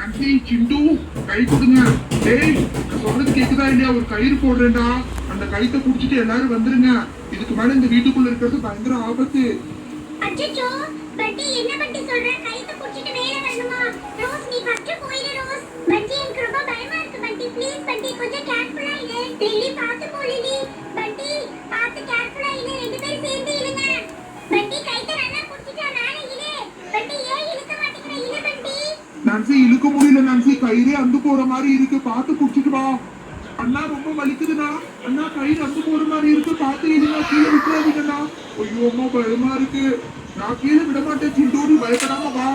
Nancy சிண்டு கை கொடுங்க. டேய் சொல்றது கேக்குதா இல்லையா? ஒரு கயிறு போடுறேன்டா, அந்த கயித்தை புடிச்சிட்டு எல்லாரும் வந்துருங்க. இதுக்கு மேல இந்த வீட்டுக்குள்ள இருக்கிறது பயங்கர ஆபத்து. அச்சச்சோ பட்டி என்ன பட்டி சொல்ற? கையை புடிச்சிட்டு மேல வரணுமா? ரோஸ் நீ ஃபர்ஸ்ட் போயிடு ரோஸ். பட்டி எனக்கு ரொம்ப பயமா இருக்கு பட்டி. ப்ளீஸ் பட்டி கொஞ்சம் கேர்ஃபுல்லா இரு. லில்லி பாத்து போ லில்லி. பட்டி பாத்து கேர்ஃபுல்லா இரு. ரெண்டு பேரும் சேர்ந்து இழுங்க. பட்டி கையை நல்லா புடிச்சிட்டு மேல இழு. பட்டி ஏன் இழுக்க மாட்டேங்கற? இழு பட்டி. நான்சி இழுக்க முடியல நான்சி, கயிறே அந்து போற மாதிரி இருக்கு, பாத்து புடிச்சிட்டு வா. அண்ணா ரொம்ப வலிக்குதுண்ணா, அண்ணா கயிறு அந்து போற மாதிரி இருக்கு, பாத்து இழுங்க, கீழே விட்டுறாதீங்கண்ணா. ஐயோ அம்மா பயமா இருக்கு, நான் கீழே விட மாட்டேன் சிண்டு, நீ பயப்படாம வா.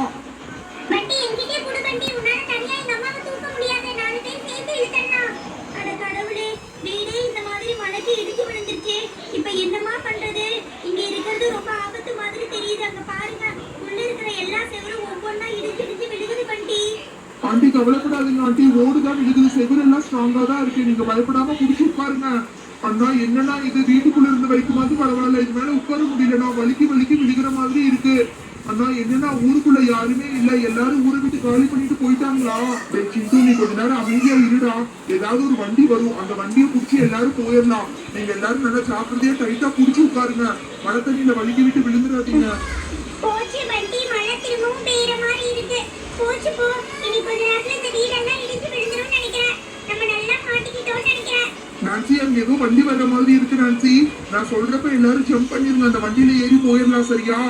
பட்டி என்கிட்ட குடு பட்டி, உன்னால தனியா இந்த அம்மாவை தூக்க முடியாது, நாலு பேர் சேர்ந்து இழுத்தண்ணா. அட கடவுளே, வீடே இந்த மாதிரி மலைக்கு இடிச்சு விழுந்துருச்சு. இப்போ என்னமா பண்றது? இங்க இருக்கிறது ரொம்ப ஆபத்து மாதிரி தெரியுது. அங்க பாருங்க, உள்ள இருக்கிற எல்லா செவரும் ஒவ்வொன்னா இடிச்சு இடிச்சு விழுகுது பட்டி. ஆண்டி கவலைப்படாதீங்க ஆண்டி, ஓடுதான் விழுகுது, செவர் எல்லாம் ஸ்ட்ராங்கா தான் இருக்கு, நீங்க பயப்படாம புடிச்சு உட்காருங்க. அண்ணா என்னன்னா இது வீட்டுக்குள்ள இருந்து வைக்கும்போது பரவாயில்ல, இது மேல உட்கார முடியலண்ணா, வலிக்கு வலிக்கு விழுகிற மாதிரி இருக்கு. அண்ணா என்னன்னா ஊருக்குள்ள யாருமே இல்ல, எல்லாரும் ஊரை விட்டு காலி பண்ணிட்டு போயிட்டாங்களா? சிண்டு நீ கொஞ்ச நேரம் அமைதியா இருடா, ஏதாவது ஒரு வண்டி வரும், அந்த வண்டியை புடிச்சு எல்லாரும் போயிடலாம். நீங்க எல்லாரும் நல்லா ஜாக்கிரதையா டைட்டா புடிச்சு உட்காருங்க, மழை தண்ணியில வலிக்கு விட்டு விழுந்துடாதீங்க. போச்சு பட்டி, மழை திரும்பவும் பெய்யற மாதிரி இருக்கு. போச்சு போ, இனி கொஞ்ச நேரத்துல இந்த வீடெல்லாம் இடிச்சு விழுந்துரும் நினைக்கிறேன். நம்ம நல்லா மாட்டிக்கிட்டோம்னு நினைக்கிறேன். நான்சி அங்க ஏதோ வண்டி வர்ற மாதிரி இருக்கு நான்சி, நான் சொல்றப்ப எல்லாரும் ஜம்ப் பண்ணிருங்க, அந்த வண்டியில ஏறி போயிடலாம் சரியா?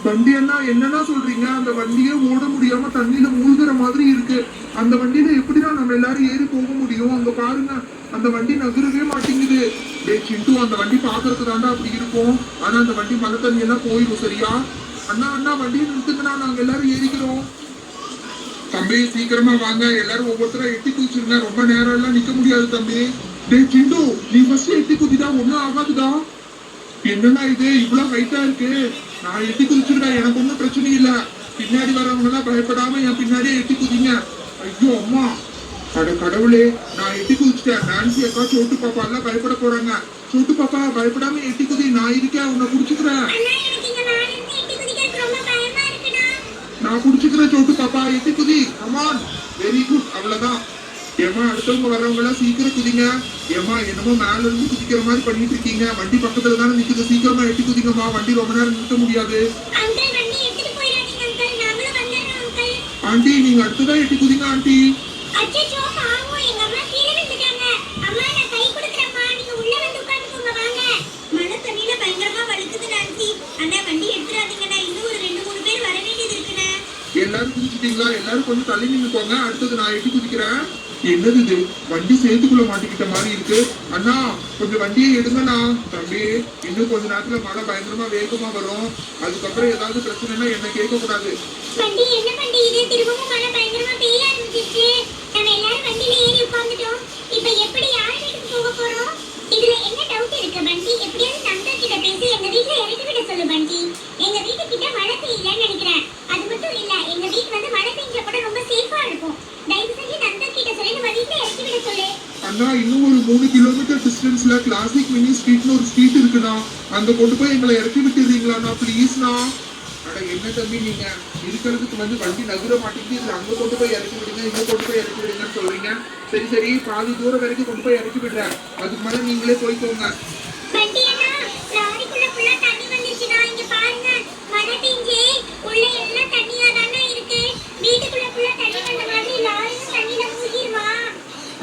வண்டி என்னன்னா சொல்றீங்க? அந்த வண்டியே ஓட முடியாம தண்ணியில மூழ்கிற மாதிரி இருக்கு, அந்த வண்டியில எப்படிதான் நம்ம எல்லாரும் ஏறி போக முடியும்? அங்க பாருங்க, அந்த வண்டி நகரவே மாட்டேங்குது. சிண்டு அந்த வண்டி பாக்குறதுக்கு தாண்டா அப்படி இருக்கும், ஆனா அந்த வண்டி மழை தண்ணி எல்லாம் போயிடும் சரியா? அண்ணா அண்ணா வண்டியை நிறுத்துங்கண்ணா, நாங்க எல்லாரும் ஏறிக்கிறோம். தம்பி சீக்கிரமா வாங்க, எல்லாரும் ஒவ்வொருத்தரா எட்டி குதிச்சிருங்க, ரொம்ப நேரம் எல்லாம் நிக்க முடியாது தம்பி. டேய் சிண்டு நீ ஃபர்ஸ்ட் எட்டி குதிடா, ஒண்ணும் ஆகாதுடா. என்னன்னா இது இவ்வளவு ஹைட்டா இருக்கு, நான் எட்டி குதிச்சிருக்கேன், எனக்கு ஒன்றும் பிரச்சனை இல்ல. பின்னாடி வரவங்க எல்லாம் பயப்படாம என் பின்னாடியே எட்டி குதிங்க. ஐயோ அம்மா, அட கடவுளே, நான் எட்டி குதிச்சிட்டேன். நான்சி அக்கா சோட்டு பாப்பா எல்லாம் பயப்பட போறாங்க. சோட்டு பாப்பா பயப்படாம எட்டி குதி, நான் இருக்கேன், உன்னை புடிச்சுக்கிறேன். நான் புடிச்சுக்கிறேன் சோட்டு பாப்பா, எட்டி குதி, கமான், வெரி குட், அவ்வளவுதான். ஏமா அடுத்தவங்க வர்றவங்க எல்லாம் சீக்கிரம் குதிங்க. ஏமா என்னமோ மேல இருந்து குதிக்கிற மாதிரி பண்ணிட்டு இருக்கீங்க, வண்டி பக்கத்துல தானே நிக்குது, சீக்கிரமா எட்டி குதிங்கம்மா, வண்டி ரொம்ப நேரம் நிறுத்த முடியாது. ஆண்டி நீங்க அடுத்ததான் எட்டி குதிங்க ஆண்டி. எல்லாரும் குதிச்சிட்டீங்களா? எல்லாரும் கொஞ்சம் தள்ளி நின்னுக்கோங்க, அடுத்தது நான் எட்டி குதிக்கிறேன். என்னது இது, வண்டி சேர்த்துக்குள்ள மாட்டிக்கிட்ட மாதிரி இருக்கு. அண்ணா கொஞ்சம் வண்டியை எடுங்கண்ணா. தம்பி இன்னும் கொஞ்ச நேரத்துல மழை பயங்கரமா வேகமா வரும், அதுக்கப்புறம் ஏதாவது பிரச்சனைனா என்ன கேட்க கூடாது. வண்டி என்ன வண்டி இது? திரும்பவும் மழை பயங்கரமா பெய்ய ஆரம்பிச்சிருச்சு. நம்ம எல்லாரும் வண்டியில ஏறி உட்கார்ந்துட்டோம். இப்போ எப்படி யார் வீட்டுக்கு போக போறோம்? இதுல என்ன டவுட் இருக்கு பண்டி? எப்படியாவது நந்தா கிட்ட பேசி எங்க வீட்ல இறக்கி விட சொல்லு பண்டி. எங்க வீட்டு கிட்ட மழை பெய்யலன்னு நினைக்கிறேன். அது மட்டும் இல்ல, எங்க வீட்டு வந்து மழை பெஞ்சா கூட ரொம்ப சேஃபா இருக்கும். தயவு செஞ்சு நந்தா கிட்ட சொல்லி நம்ம வீட்ல இறக்கி விட சொல்லு. அண்ணா இன்னும் ஒரு 3 கிலோமீட்டர் டிஸ்டன்ஸ்ல கிளாசிக் மினி ஸ்ட்ரீட்னு ஒரு ஸ்ட்ரீட் இருக்குண்ணா, அங்க கொண்டு போய் எங்களை இறக்கி விட்டுறீங்களாண்ணா ப்ளீஸ்ண்ணா. அட என்ன தம்பி நீங்க இருக்கிறதுக்கு வந்து வண்டி நகர மாட்டேங்குது, இதுல அங்க கொண்டு போய் இறக்கி விடுங்க, இங்க கொண்டு போய் இறக்கி விடுங்கன்னு சொல்றீங்க. சரி சரி, பாதி தூரம் வரைக்கும் கொண்டு போய் இறக்கி விடுறேன், அதுக்கு மேல நீங்களே போய்க்கோங்க. பண்டி அண்ணா, லாரிக்குள்ள ஃபுல்லா தண்ணி வந்துருச்சுடா. இங்க பாருங்க, மழை பெஞ்சே உள்ள எல்லாம் தண்ணியா தானே இருக்கு. வீட்டுக்குள்ள ஃபுல்லா தண்ணி வந்த மாதிரி லாரியும் தண்ணில மூழ்கிருமா?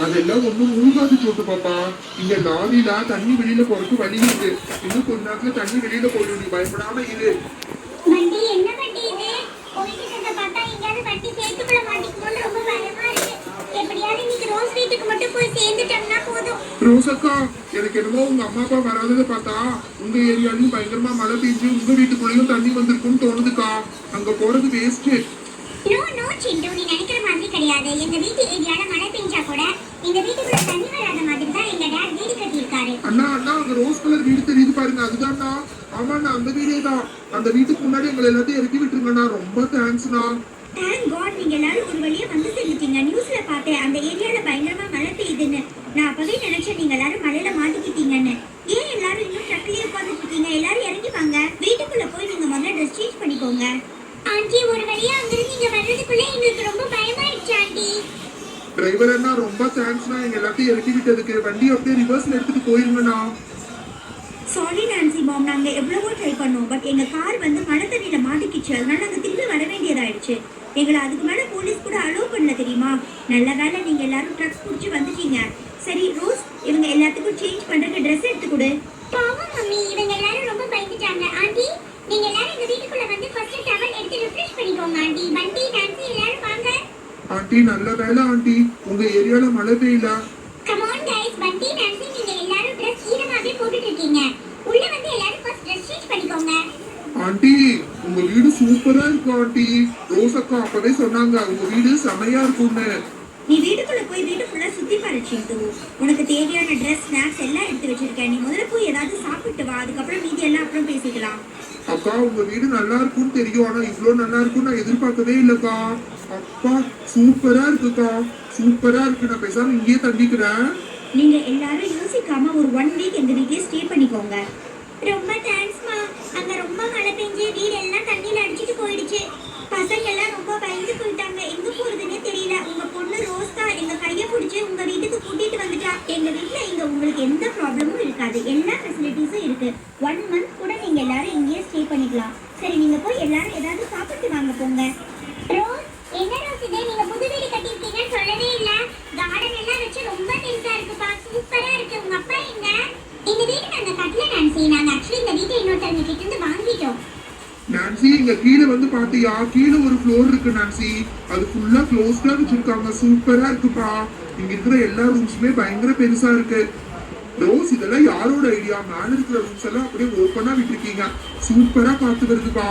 அதெல்லாம் ஒண்ணும் மூழ்காது சோட்டு பாப்பா, இங்க லாரில தண்ணி வெளியில போறதுக்கு வழி இருக்கு, இன்னும் கொஞ்ச நேரத்துல தண்ணி வெளியில போயிடும், நீ பயப்படாம இரு. வண்டி என்ன வண்டி இது? போயிட்டு இருக்க பார்த்தா எங்கயாவது வண்டி சேர்த்துக்குள்ள மாட்டிக்குமோன்னு ரொம்ப பயமா இருக்கு. எப்படியாவது இன்னைக்கு ரோஸ் வீட்டுக்கு மட்டும் போய் சேர்ந்துட்டோம்னா போதும். ரோசக்கா எனக்கு என்னமோ உங்க அம்மா அப்பா வராததை பார்த்தா உங்க ஏரியாலையும் பயங்கரமா மழை பெஞ்சு உங்க வீட்டுக்குள்ளேயும் தண்ணி வந்திருக்கும்னு தோணுதுக்கா, அங்க போறது வேஸ்ட். நோ நோ சிண்டு, நீ நினைக்கிற மாதிரி கிடையாது. எங்க வீட்டு ஏரியால மழை பெஞ்சா கூட எங்க வீட்டுக்குள்ள தண்ணி வராத மாதிரி தான் எங்க டாட் வீடு கட்டியிருக்காரு. அண்ணா அண்ணா அங்க ரோஸ் கலர் வீடு தெரியுது பாருங்க, அதுதான்ண்ணா. ஆமாண்ணா அந்த வீடே தான், அந்த வீட்டுக்கு முன்னாடி எங்களை எல்லாத்தையும் இறக்கி விட்டுருங்கண்ணா, ரொம்ப தேங்க்ஸ்ண்ணா. தேங்க் காட், நீங்க எல்லாரும் ஒரு வழியா வந்து சேர்ந்துட்டீங்க. நியூஸ்ல பார்த்தேன் அந்த ஏரியால பயங்கரமா மழை பெய்யுதுன்னு. நான் அப்பவே நினைச்சேன் நீங்க எல்லாரும் மழையில மாட்டிக்கிட்டீங்கன்னு. ஏன் எல்லாரும் இன்னும் ட்ரக்லயே உட்கார்ந்துட்டு இருக்கீங்க? எல்லாரும் இறங்கி வாங்க, வீட்டுக்குள்ள போய் நீங்க முதல்ல ட்ரெஸ் சேஞ்ச் பண்ணிக்கோங்க. ஆண்டி ஒரு வழியா அங்கிருந்து இங்க வர்றதுக்குள்ள எங்களுக்கு ரொம்ப பயமாயிடுச்சு ஆண்டி. டிரைவர் அண்ணா ரொம்ப தேங்க்ஸ்ண்ணா, எங்க எல்லாத்தையும் இறக்கி விட்டதுக்கு. வண்டி அப்படியே ரிவர்ஸ்ல எடுத்துட்டு போயிருங்கண்ணா. சாரி நான்சி மாம், நாங்கள் எவ்வளவோ ட்ரை பண்ணோம். பட் எங்கள் கார் வந்து மழை தண்ணியில் மாட்டிக்கிச்சு. அதனால நாங்கள் திரும்பி வர வேண்டியதாயிடுச்சு. எங்களை அதுக்கு மேலே போலீஸ் கூட அலோவ் பண்ணல தெரியுமா? நல்ல வேலை நீங்கள் எல்லாரும் ட்ரக்ஸ் பிடிச்சி வந்துட்டீங்க. சரி ரோஸ், இவங்க எல்லாத்துக்கும் சேஞ்ச் பண்ணுறதுக்கு ட்ரெஸ் எடுத்து கொடு. பாவம் மம்மி, இவங்க எல்லாரும் ரொம்ப பயந்துட்டாங்க. ஆண்டி, நீங்க எல்லாரும் இந்த வீட்டுக்குள்ள வந்து ஃபர்ஸ்ட் டவல் எடுத்து ரிஃப்ரெஷ் பண்ணிக்கோங்க. ஆண்டி, பண்டி, நான்சி எல்லாரும் வாங்க. ஆண்டி நல்ல வேலை ஆண்டி, உங்க ஏரியால மழை பெய்யல. கம் ஆன் கைஸ், பண்டி, நான்சி நீங்க எல்லாரும் Dress ஈரமாவே போட்டுட்டு இருக்கீங்க. உள்ள வந்து எல்லாரும் ஃபர்ஸ்ட் Dress சேஞ்ச் பண்ணிக்கோங்க. ஆண்டி உங்க வீடு சூப்பரா இருக்கு ஆண்டி. ரோஸ் அக்கா அப்பவே சொன்னாங்க உங்க வீடு செமையா இருக்கும்னு. நீ வீட்டுக்குள்ளே போய் வீடு ஃபுல்லாக சுற்றி பாரு சிந்து. உனக்கு தேவையான ட்ரெஸ், ஸ்நாக்ஸ் எல்லாம் எடுத்து வச்சிருக்கேன். நீ முதல்ல போய் ஏதாவது சாப்பிட்டு வா. அதுக்கப்புறம் மீதி எல்லாம் அப்புறம் பேசிக்கலாம். அக்கா உங்க வீடு நல்லா இருக்கும்னு தெரியும், ஆனா இவ்ளோ நல்லா இருக்கும்னு நான் எதிர்பார்க்கவே இல்லக்கா. அப்பா சூப்பரா இருக்குக்கா, சூப்பரா இருக்கு. நான் பேசாம இங்கேயே தங்கிக்கிறேன். நீங்கள் எல்லாரும் யோசிக்காம ஒரு 1 வீக் எங்கள் வீட்டையே ஸ்டே பண்ணிக்கோங்க. ரொம்ப தேங்க்ஸ்மா. அங்க ரொம்ப மழை பெஞ்சு வீடு எல்லாம் தண்ணியில அடிச்சிட்டு போயிடுச்சு. பசங்க எல்லாம் ரொம்ப பயந்து போயிட்டாங்க. எங்க போறதுன்னே தெரியல. உங்க பொண்ணு ரோஸ்கா எங்க கையை பிடிச்சு உங்க வீட்டுக்கு கூட்டிட்டு வந்துட்டா. எங்க வீட்ல இங்க உங்களுக்கு எந்த ப்ராப்ளமும் இருக்காது. எல்லா ஃபெசிலிட்டிஸும் இருக்கு. 1 மந்த் கூட நீங்க எல்லாரும் இங்கேயே ஸ்டே பண்ணிக்கலாம். சரி, நீங்க போய் எல்லாரும் ஏதாவது சாப்பிட்டு வாங்க போங்க. ரோஸ், என்ன ரோஸ் இது? நீங்க புது வீடு கட்டியிருக்கீங்கன்னு சொல்லவே இல்ல. கார்டன் எல்லாம் வச்சு ரொம்ப பெருசா இருக்குப்பா. சூப்பரா இருக்கு. உங்க அப்பா எங்க? இந்த வீடு நாங்க கட்டல நான்சி. நாங்க ஆக்சுவலி இந்த வீட்டை இன்னொருத்தவங்க கிட்ட இருந்து வாங்கிட்டோம். நான்சி இங்க கீழே வந்து பாத்தியா? கீழே ஒரு ஃப்ளோர் இருக்கு நான்சி, அது ஃபுல்லா க்ளோஸ்டா வச்சிருக்காங்க. சூப்பரா இருக்குப்பா. இங்க இருக்கிற எல்லா ரூம்ஸுமே பயங்கர பெருசா இருக்கு. ரோஸ் இதெல்லாம் யாரோட ஐடியா? மேல இருக்கிற ரூம்ஸ் எல்லாம் அப்படியே ஓப்பனா விட்டுருக்கீங்க. சூப்பரா காத்து வருதுப்பா.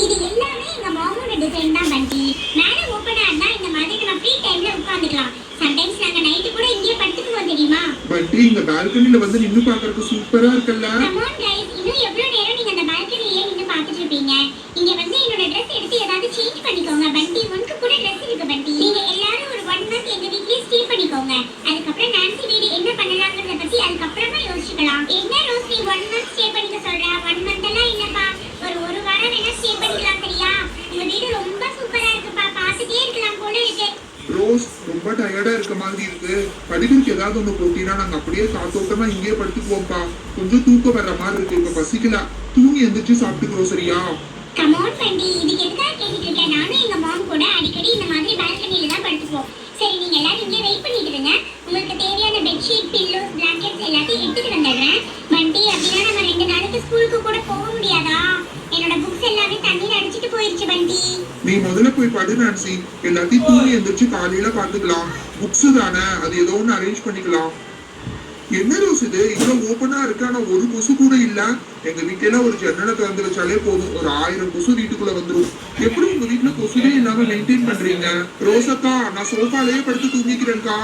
இது எல்லாமே எங்க மாமோட டிசைன் தான் பண்டி. மேல ஓபனா இருந்தா இந்த மாதிரி நம்ம ஃப்ரீ டைம்ல உட்கார்ந்துக்கலாம். சம்டைம்ஸ் நாங்க நைட் கூட இங்கேயே படுத்துக்குவோம் தெரியுமா? பண்டி இந்த பால்கனில வந்து நின்னு பார்க்கறதுக்கு சூப்பரா இருக்குல்ல? கம் ஆன் கைஸ், இன்னும் எவ்வளவு நேரம் நீங்க அந்த பால்கனிலே நின்னு பார்த்துட்டு இருப்பீங்க? இங்க வந்து என்னோட Dress எடுத்து ஏதாவது சேஞ்ச் பண்ணிக்கோங்க. பண்டி உனக்கு கூட Dress இருக்கு பண்டி. நீங்க எல்லாரும் ஒரு 1 மந்த் எங்க வீட்லயே ஸ்டே பண்ணிக்கோங்க. அதுக்கப்புறம் நான்சி வீடு என்ன பண்ணலாம்ங்கறத பத்தி அதுக்கப்புறமா யோசிக்கலாம். என்ன ரோஸ் நீ 1 மந்த் ஸ்டே பண்ணிக்க சொல்ற? 1 மந்த் எல்லாம் இல்லப்பா. ஒரு வாரம் வேணா ஸ்டே பண்ணிக்கலாம் சரியா? உங்க வீடு ரொம்ப சூப்பரா இருக்குப்பா. பார்த்துட்டே இருக்கலாம் போல இருக்கு. ரோஸ் ரொம்ப டயர்டா இருக்க மாதிரி இருக்கு. படிக்கிறதுக்கு ஏதாவது ஒண்ணு போட்டினா நாங்க அப்படியே காத்தோட்டமா இங்கேயே படுத்துக்குவோம்ப்பா. கொஞ்சம் தூக்கம் வர்ற மாதிரி இருக்கு. இப்ப பசிக்கல, தூங்கி எந்திரிச்சு சாப்பிட்டுக்கிறோம் சரியா? கம் ஆன் பண்டி, இதுக்கு எதுக்காக கேட்டுட்டு இருக்கேன்? நானும் எங்க மாம் கூட அடிக்கடி இந்த மாதிரி பால்கனில தான் படுத்துப்போம். சரி, நீங்க எல்லாரும் இங்கே வெயிட் பண்ணிட்டு இருங்க. உங்களுக்கு தேவையான பெட்ஷீட், பில்லோஸ், பிளாங்கெட்ஸ் எல்லாத்தையும் எடுத்துட்டு வந்துடுறேன். பண்டி, அப்படின்னா நம்ம 2 நாளைக்கு ஸ்கூலுக்கு கூட போக முடியாதா? என்னோட புக்ஸ் எல்லாமே தண்ணியில அடிச்சிட்டு போயிருச்சு பண்டி. நீ முதல்ல போய் படு நான்சி. எல்லாத்தையும் தூங்கி எந்திரிச்சு காலையில பாத்துக்கலாம். புக்ஸ் தானே, அது ஏதோ ஒண்ணு அரேஞ்ச் பண்ணிக்கலாம். என்ன ரோஸ் இது இவ்வளவு ஓப்பனா இருக்கு, ஆனா ஒரு கொசு கூட இல்ல? எங்க வீட்டுல ஒரு ஜன்னலை திறந்து வச்சாலே போதும், ஒரு 1000 கொசு வீட்டுக்குள்ள வந்துரும். எப்படி உங்க வீட்டுல கொசுவே இல்லாம மெயின்டைன் பண்றீங்க? ரோசக்கா நான் சோஃபாலேயே படுத்து தூங்கிக்கிறேன்க்கா.